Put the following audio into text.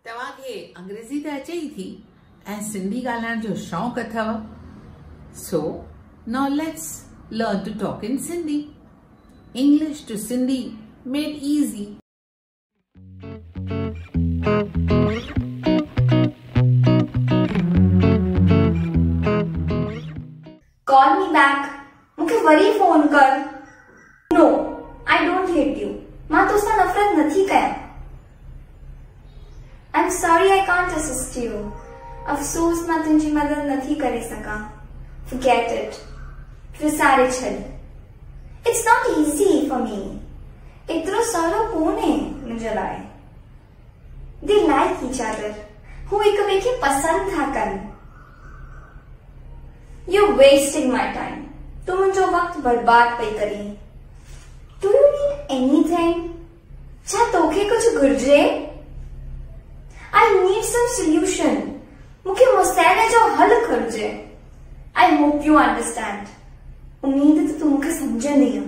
तव्हांखे अंग्रेज़ी त अचे ई थी ऐं सिंधी ॻाल्हाइण जो शौक़ु अथव। So now let's learn to talk in Sindhi. English to Sindhi made easy. Call me back. मुझे वरी फोन कर। No, I don't hate you. मां तोसां नफरत नथी कयां। I'm sorry I can't assist you. अफसोस मां तुंहिंजी मदद नथी करे सकां। Forget it. विसारे छॾ। It's not easy for me. इतरो सवलो कोन्हे मुंहिंजे लाइ। They like each other. हू हिक ॿिए खे पसंद था कनि। You're wasting my time. तू मुंहिंजो वक्त बर्बाद पई करी। Do you need anything? छा तोखे कुछ घुर्जे? I need some solution. मूंखे मसइले जो हल घुर्जे। I hope you understand. उम्मीद है तू मुझे समझे नहीं।